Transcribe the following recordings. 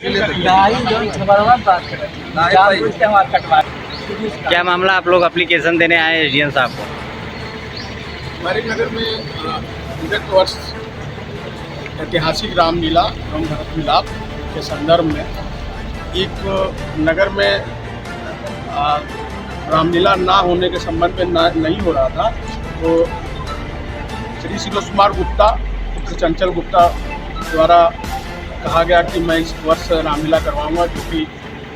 क्या मामला, आप लोग एप्लीकेशन देने आए एसडीएम साहब को? हमारे नगर में विगत वर्ष ऐतिहासिक रामलीला एवं भरत मिलाप के संदर्भ में एक नगर में रामलीला ना होने के संबंध में नहीं हो रहा था, तो श्री शिलोष कुमार गुप्ता पुत्र चंचल गुप्ता द्वारा कहा गया कि मैं इस वर्ष रामलीला करवाऊंगा, जो कि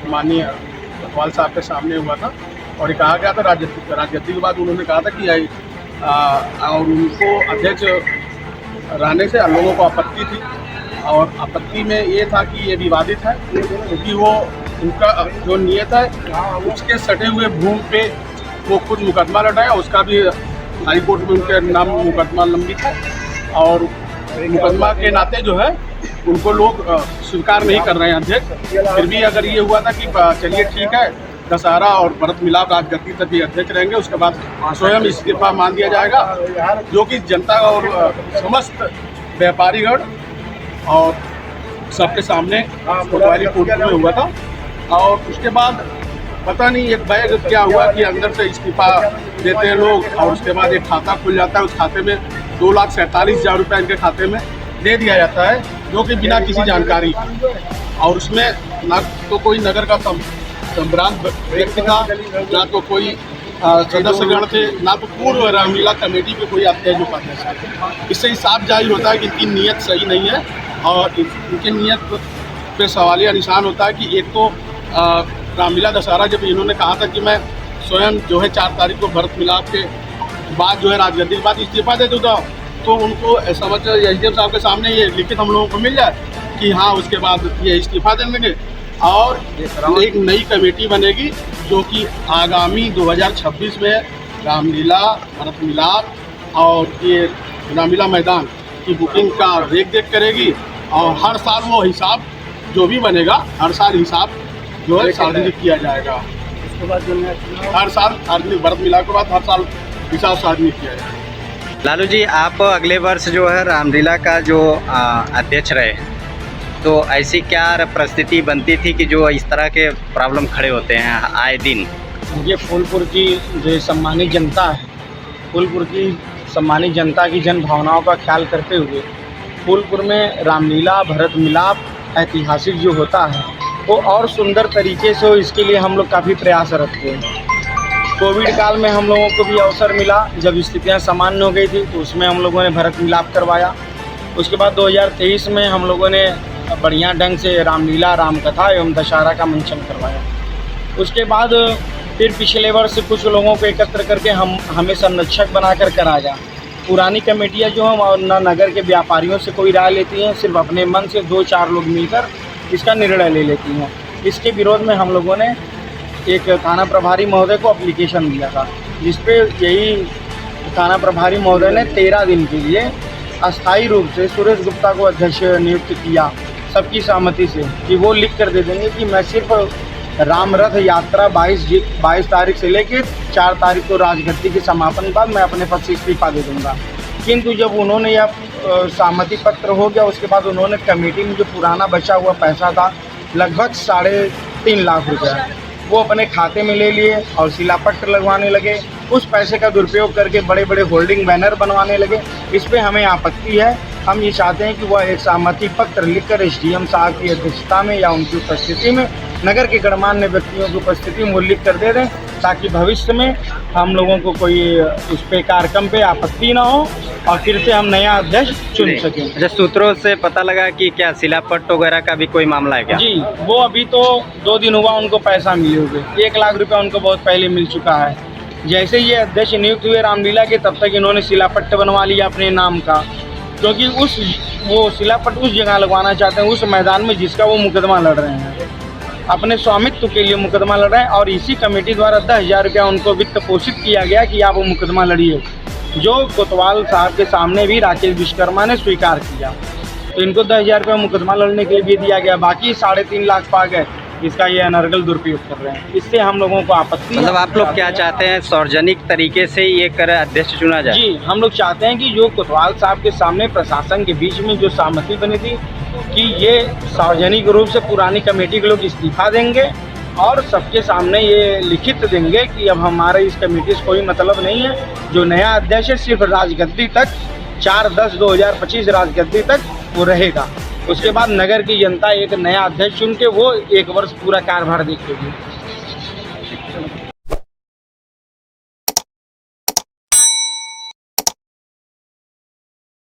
माननीय कोतवाल साहब के सामने हुआ था। और ये कहा गया था राजनीति के बाद उन्होंने कहा था कि और उनको अध्यक्ष रहने से लोगों को आपत्ति थी, और आपत्ति में ये था कि ये विवादित है, क्योंकि वो उनका जो नियत है उसके सटे हुए भूमि पे वो कुछ मुकदमा लड़ा है, उसका भी हाई कोर्ट में उनके नाम मुकदमा लंबित है, और मुकदमा के नाते जो है उनको लोग स्वीकार नहीं कर रहे हैं अध्यक्ष। फिर भी अगर ये हुआ था कि चलिए ठीक है, दशहरा और भरत मिलाप राजगद्दी तक भी अध्यक्ष रहेंगे, उसके बाद स्वयं इस्तीफा मान दिया जाएगा, जो कि जनता और समस्त व्यापारीगण और सबके सामने कोतवाली कोर्ट में हुआ था। और उसके बाद पता नहीं एक बैग क्या हुआ कि अंदर से इस्तीफा देते हैं लोग, और उसके बाद एक खाता खुल जाता है, उस खाते में 2,47,000 रुपये इनके खाते में दे दिया जाता है, जो कि बिना किसी जानकारी, और उसमें ना तो कोई नगर का संभ्रांत व्यक्ति था, ना तो कोई सदस्यगण थे, ना तो पूर्व रामलीला कमेटी पे कोई अध्यक्ष उपाध्यक्ष थे। इससे ही साफ जाहिर होता है कि इनकी नीयत सही नहीं है, और इनकी नीयत पे सवालिया निशान होता है कि एक तो रामलीला दशहरा जब इन्होंने कहा था कि मैं स्वयं जो है 4 तारीख को भरत मिलाप के बाद जो है राजगद्दी के बाद इस्तीफा दे दूँगा, तो उनको समझ एसडीएम साहब के सामने ये लिखित हम लोगों को मिल जाए कि हाँ उसके बाद ये इस्तीफा दे देंगे, और एक नई कमेटी बनेगी जो कि आगामी 2026 में रामलीला भरत मिलाप और ये रामलीला मैदान की बुकिंग का रेख देख करेगी, और हर साल वो हिसाब जो भी बनेगा हर साल हिसाब जो है सार्वजनिक किया जाएगा। उसके बाद जो हर साल सार्वजनिक भरत मिलाप के बाद हर साल हिसाब सार्वजनिक किया जाएगा। लालू जी, आप अगले वर्ष जो है रामलीला का जो अध्यक्छ रहे, तो ऐसी क्या परिस्थिति बनती थी कि जो इस तरह के प्रॉब्लम खड़े होते हैं आए दिन? ये फूलपुर की जो सम्मानित जनता है, फूलपुर की सम्मानित जनता की जन भावनाओं का ख्याल करते हुए फूलपुर में रामलीला भरत मिलाप ऐतिहासिक जो होता है वो और सुंदर तरीके से हो, इसके लिए हम लोग काफ़ी प्रयासरत थे। कोविड काल में हम लोगों को भी अवसर मिला, जब स्थितियां सामान्य हो गई थी तो उसमें हम लोगों ने भरत मिलाप करवाया। उसके बाद 2023 में हम लोगों ने बढ़िया ढंग से रामलीला, रामकथा एवं दशहरा का मंचन करवाया। उसके बाद फिर पिछले वर्ष कुछ लोगों को एकत्र करके हमें संरक्षक बनाकर कराया। पुरानी कमेटियां जो हम नगर के व्यापारियों से कोई राय लेती हैं, सिर्फ अपने मन से 2-4 लोग मिलकर इसका निर्णय ले लेती हैं। इसके विरोध में हम लोगों ने एक थाना प्रभारी महोदय को एप्लीकेशन दिया था, जिसपे यही थाना प्रभारी महोदय ने 13 दिन के लिए अस्थायी रूप से सुरेश गुप्ता को अध्यक्ष नियुक्त किया, सबकी सहमति से, कि वो लिख कर दे देंगे कि मैं सिर्फ राम रथ यात्रा 22 तारीख से लेकर 4 तारीख को राजगद्दी के समापन के बाद मैं अपने पद से इस्तीफा दे दूँगा। किंतु जब उन्होंने यह सहमति पत्र हो गया, उसके बाद उन्होंने कमेटी में जो पुराना बचा हुआ पैसा था लगभग 3.5 लाख रुपया, वो अपने खाते में ले लिए और शिलापत्र लगवाने लगे। उस पैसे का दुरुपयोग करके बड़े बड़े होल्डिंग बैनर बनवाने लगे। इस पे हमें आपत्ति है। हम ये चाहते हैं कि वह एक सहमति पत्र लिखकर एसडीएम साहब की अध्यक्षता में या उनकी उपस्थिति में, नगर के गणमान्य व्यक्तियों की उपस्थिति में वो लिख कर दे दें, ताकि भविष्य में हम लोगों को कोई उस पे कार्यक्रम पे आपत्ति ना हो और फिर से हम नया अध्यक्ष चुन सकें। अच्छा, सूत्रों से पता लगा कि क्या शिलापत्र वगैरह का भी कोई मामला है क्या? जी, वो अभी तो 2 दिन हुआ उनको पैसा मिले हुए, 1 लाख रुपया उनको बहुत पहले मिल चुका है। जैसे ये अध्यक्ष नियुक्त हुए रामलीला के, तब तक इन्होंने शिलापट्ट बनवा लिया अपने नाम का, क्योंकि वो शिलापट्ट उस जगह लगवाना चाहते हैं, उस मैदान में जिसका वो मुकदमा लड़ रहे हैं, अपने स्वामित्व के लिए मुकदमा लड़ रहे हैं। और इसी कमेटी द्वारा 10,000 रुपया उनको वित्त पोषित किया गया कि आप वो मुकदमा लड़िए, जो कोतवाल साहब के सामने भी राकेश विश्वकर्मा ने स्वीकार किया। तो इनको 10,000 रुपया मुकदमा लड़ने के लिए भी दिया गया, बाकी 3.5 लाख पा गए। इसका ये अनर्गल दुरुपयोग कर रहे हैं, इससे हम लोगों को आपत्ति। मतलब आप लोग क्या चाहते हैं, सार्वजनिक तरीके से ये कर अध्यक्ष चुना जाए? जी, हम लोग चाहते हैं कि जो कोतवाल साहब के सामने प्रशासन के बीच में जो सहमति बनी थी कि ये सार्वजनिक रूप से पुरानी कमेटी के लोग इस्तीफा देंगे और सबके सामने ये लिखित देंगे कि अब हमारे इस कमेटी से कोई मतलब नहीं है। जो नया अध्यक्ष है सिर्फ राजगद्दी तक 4/10/2025 राजगद्दी तक वो रहेगा। उसके बाद नगर की जनता एक नया अध्यक्ष चुन के वो 1 वर्ष पूरा कार्यभार देखेगी।